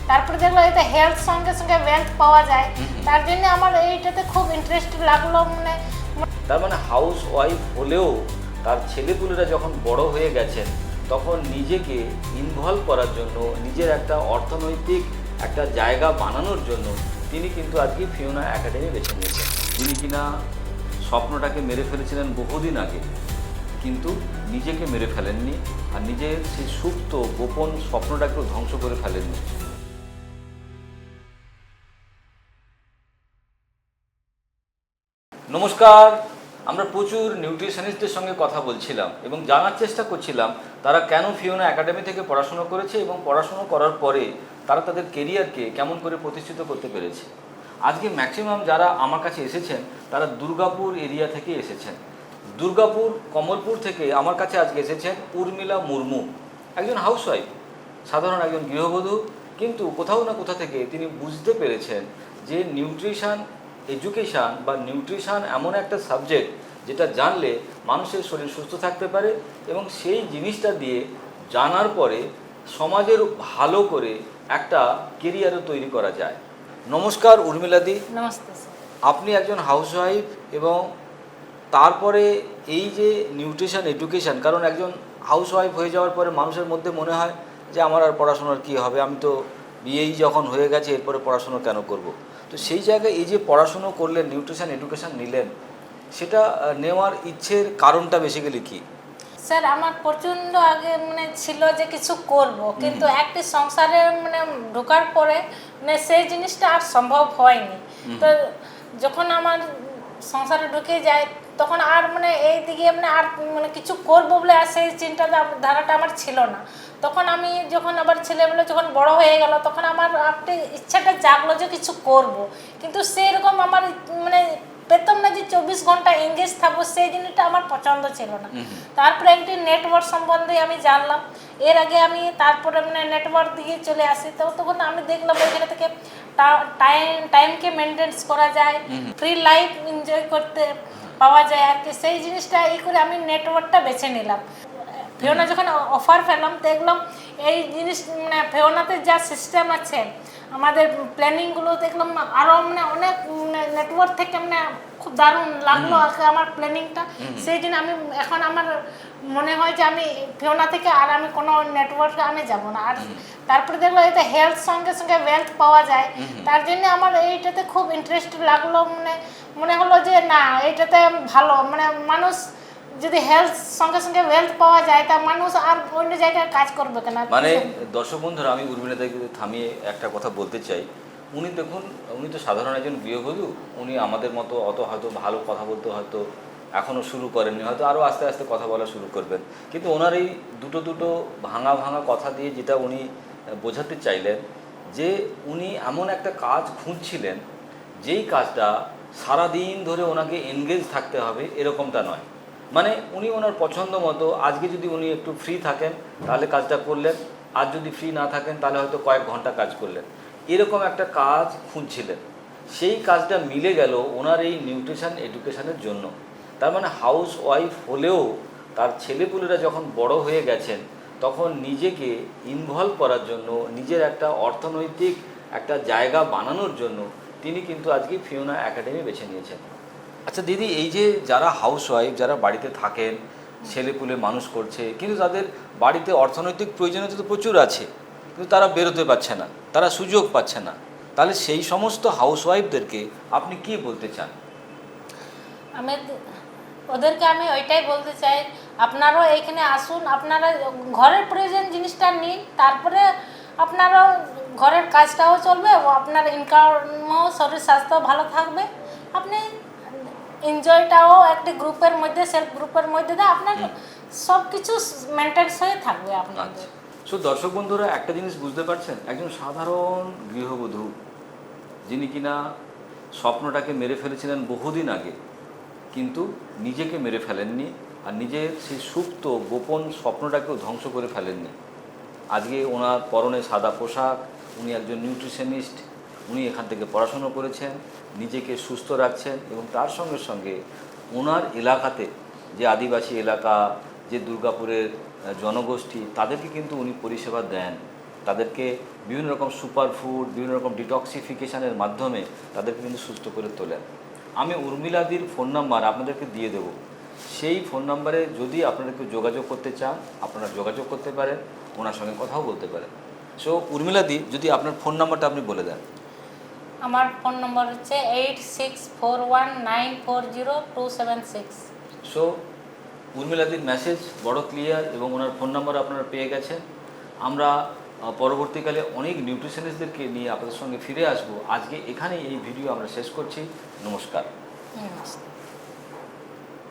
তারপরে দেখলো এতে হেলথ সঙ্গে সঙ্গে ওয়েলথ পাওয়া যায়, তার জন্য আমার এইটাতে খুব ইন্টারেস্ট লাগলো। তার মানে হাউস ওয়াইফ হলেও তার ছেলেপুলেরা যখন বড় হয়ে গেছেন তখন নিজেকে ইনভলভ করার জন্য, নিজের একটা অর্থনৈতিক একটা জায়গা বানানোর জন্য তিনি কিন্তু আজকে ফিওনা একাডেমি বেছে নিয়েছেন। যিনি কিনা স্বপ্নটাকে মেরে ফেলেছিলেন বহুদিন আগে, কিন্তু নিজেকে মেরে ফেলেননি আর নিজের সেই সুপ্ত গোপন স্বপ্নটাকেও ধ্বংস করে ফেলেননি। নমস্কার, আমরা প্রচুর নিউট্রিশনিস্টদের সঙ্গে কথা বলছিলাম এবং জানার চেষ্টা করছিলাম তারা কেন ফিওনা একাডেমি থেকে পড়াশোনা করেছে এবং পড়াশোনা করার পরে তারা তাদের কেরিয়ারকে কেমন করে প্রতিষ্ঠিত করতে পেরেছে। আজকে ম্যাক্সিমাম যারা আমার কাছে এসেছেন তারা দুর্গাপুর এরিয়া থেকে এসেছেন। দুর্গাপুর কমলপুর থেকে আমার কাছে আজকে এসেছেন উর্মিলা মুর্মু, একজন হাউসওয়াইফ, সাধারণ একজন গৃহবধূ, কিন্তু কোথাও না কোথা থেকে তিনি বুঝতে পেরেছেন যে নিউট্রিশন এডুকেশান বা নিউট্রিশন এমন একটা সাবজেক্ট যেটা জানলে মানুষের শরীর সুস্থ থাকতে পারে এবং সেই জিনিসটা দিয়ে জানার পরে সমাজের ভালো করে একটা কেরিয়ারও তৈরি করা যায়। নমস্কার উর্মিলাদি। নমস্তে স্যার। আপনি একজন হাউসওয়াইফ এবং তারপরে এই যে নিউট্রিশন এডুকেশান, কারণ একজন হাউসওয়াইফ হয়ে যাওয়ার পরে মানুষের মধ্যে মনে হয় যে আমার আর পড়াশোনার কী হবে, আমি তো বিয়েই যখন হয়ে গেছে এরপরে পড়াশুনো কেন করব। তো সেই জায়গায় এই যে পড়াশুনো করলেন, নিউট্রিশন এডুকেশান নিলেন, সেটা নেওয়ার ইচ্ছের কারণটা বেসিক্যালি কী? স্যার আমার প্রচণ্ড আগে ছিল যে কিছু করব, কিন্তু একটি সংসারে ঢোকার পরে সেই জিনিসটা আর সম্ভব হয়নি। তো যখন আমার সংসারে ঢুকে যায় তখন আর এই দিকে আর কিছু করব বলে আর সেই ধারাটা আমার ছিল না। তখন আমি যখন আবার ছেলেবেলা যখন বড় হয়ে গেল তখন আমার একটা ইচ্ছাটা জাগলো যে কিছু করব, কিন্তু সেরকম আমার পেতাম না যে 24 ঘন্টা এঙ্গেজ থাকবো, সেই জিনিসটা আমার পছন্দ ছিল না। তারপরে একটি নেটওয়ার্ক সম্বন্ধে আমি জানলাম। এর আগে আমি তারপরে নেটওয়ার্ক দিয়ে চলে আসি, তো তখন আমি দেখলাম ওইখানে থেকে টাইমকে মেনটেন্স করা যায়, ফ্রি লাইফ এনজয় করতে পাওয়া যায় আর কি। সেই জিনিসটা এই করে আমি নেটওয়ার্কটা বেছে নিলাম। ফিওনা যখন অফার পেলাম দেখলাম এই জিনিস ফিওনাতে যা সিস্টেম আছে, আমাদের প্ল্যানিংগুলো দেখলাম আরও অনেক নেটওয়ার্ক থেকে খুব দারুণ লাগলো আমার প্ল্যানিংটা। সেই জন্য আমি এখন আমার মনে হয় যে আমি ফিওনা থেকে আর আমি কোনো নেটওয়ার্কে আমি যাব না। আর তারপরে দেখলো এতে হেলথ সঙ্গে সঙ্গে ওয়েলথ পাওয়া যায়, তার জন্য আমার এইটাতে খুব ইন্টারেস্ট লাগলো। মনে হলো যে না, এইটাতে ভালো, মানুষ যদি হেলথ সঙ্গে সঙ্গে ওয়েলথ পাওয়া যায় তা মানুষ আর অন্য জায়গায় কাজ করবে কেন। দর্শক বন্ধুরা, আমি উর্মিলাদাকে থামিয়ে একটা কথা বলতে চাই। উনি দেখুন, উনি তো সাধারণ একজন গৃহবধূ, উনি আমাদের মতো অত হয়তো ভালো কথা বলতে হয়তো এখনও শুরু করেননি, হয়তো আরও আস্তে আস্তে কথা বলা শুরু করবেন। কিন্তু ওনার এই দুটো ভাঙা কথা দিয়ে যেটা উনি বোঝাতে চাইলেন যে উনি এমন একটা কাজ খুঁজছিলেন যেই কাজটা সারাদিন ধরে ওনাকে এনগেজ থাকতে হবে এরকমটা নয়। উনি ওনার পছন্দ মতো আজকে যদি উনি একটু ফ্রি থাকেন তাহলে কাজটা করলেন, আর যদি ফ্রি না থাকেন তাহলে হয়তো কয়েক ঘন্টা কাজ করলেন, এরকম একটা কাজ খুঁজছিলেন। সেই কাজটা মিলে গেল ওনার এই নিউট্রিশন এডুকেশানের জন্য। তার মানে হাউস ওয়াইফ হলেও তার ছেলেপুলেরা যখন বড় হয়ে গেছেন তখন নিজেকে ইনভলভ করার জন্য, নিজের একটা অর্থনৈতিক একটা জায়গা বানানোর জন্য তিনি কিন্তু আজকে ফিওনা একাডেমি বেছে নিয়েছেন। আচ্ছা দিদি, এই যে যারা হাউসওয়াইফ, যারা বাড়িতে থাকেন, ছেলেপুলে মানুষ করছে, কিন্তু তাদের বাড়িতে অর্থনৈতিক প্রয়োজনীয়তা তো প্রচুর আছে, কিন্তু তারা বেরোতে পারছে না, তারা সুযোগ পাচ্ছে না, তাহলে সেই সমস্ত হাউসওয়াইফদেরকে আপনি কি বলতে চান? ওদেরকে আমি ওইটাই বলতে চাই, আপনারাও এইখানে আসুন, আপনারা ঘরের প্রয়োজন জিনিসটা নিন, তারপরে আপনারাও ঘরের কাজটাও চলবে ও আপনার ইনকামও, শরীর স্বাস্থ্য ভালো থাকবে, আপনি এনজয়টাও একটি গ্রুপের মধ্যে, সেলফ গ্রুপের মধ্যে দিয়ে আপনার সব কিছু মেনটেন্স হয়ে থাকবে আপনাদের। সো দর্শক বন্ধুরা, একটা জিনিস বুঝতে পারছেন, একজন সাধারণ গৃহবধূ যিনি কিনা স্বপ্নটাকে মেরে ফেলেছিলেন বহুদিন আগে, কিন্তু নিজেকে মেরে ফেলেননি আর নিজের সেই সুপ্ত গোপন স্বপ্নটাকেও ধ্বংস করে ফেলেননি। আজকে ওনার পরনে সাদা পোশাক, উনি একজন নিউট্রিশনিস্ট, উনি এখান থেকে পড়াশুনো করেছেন, নিজেকে সুস্থ রাখছেন এবং তার সঙ্গে সঙ্গে ওনার এলাকাতে যে আদিবাসী এলাকা, যে দুর্গাপুরের জনগোষ্ঠী, তাদেরকে কিন্তু উনি পরিষেবা দেন। তাদেরকে বিভিন্ন রকম সুপার ফুড, বিভিন্ন রকম ডিটক্সিফিকেশানের মাধ্যমে তাদেরকে কিন্তু সুস্থ করে তোলেন। আমি উর্মিলাদির ফোন নাম্বার আপনাদেরকে দিয়ে দেবো। সেই ফোন নাম্বারে যদি আপনারা কেউ যোগাযোগ করতে চান, আপনারা যোগাযোগ করতে পারেন, ওনার সঙ্গে কথাও বলতে পারেন। সো উর্মিলাদি, যদি আপনার ফোন নাম্বারটা আপনি বলে দেন। আমার ফোন নম্বর হচ্ছে 8641940276। সো উর্মিলাদির মেসেজ বড় ক্লিয়ার এবং ওনার ফোন নাম্বার আপনারা পেয়ে গেছেন। আমরা পরবর্তীকালে অনেক নিউট্রিশনিস্টদেরকে নিয়ে আপনাদের সঙ্গে ফিরে আসব। আজকে এখানেই এই ভিডিও আমরা শেষ করছি। নমস্কার। নমস্কার।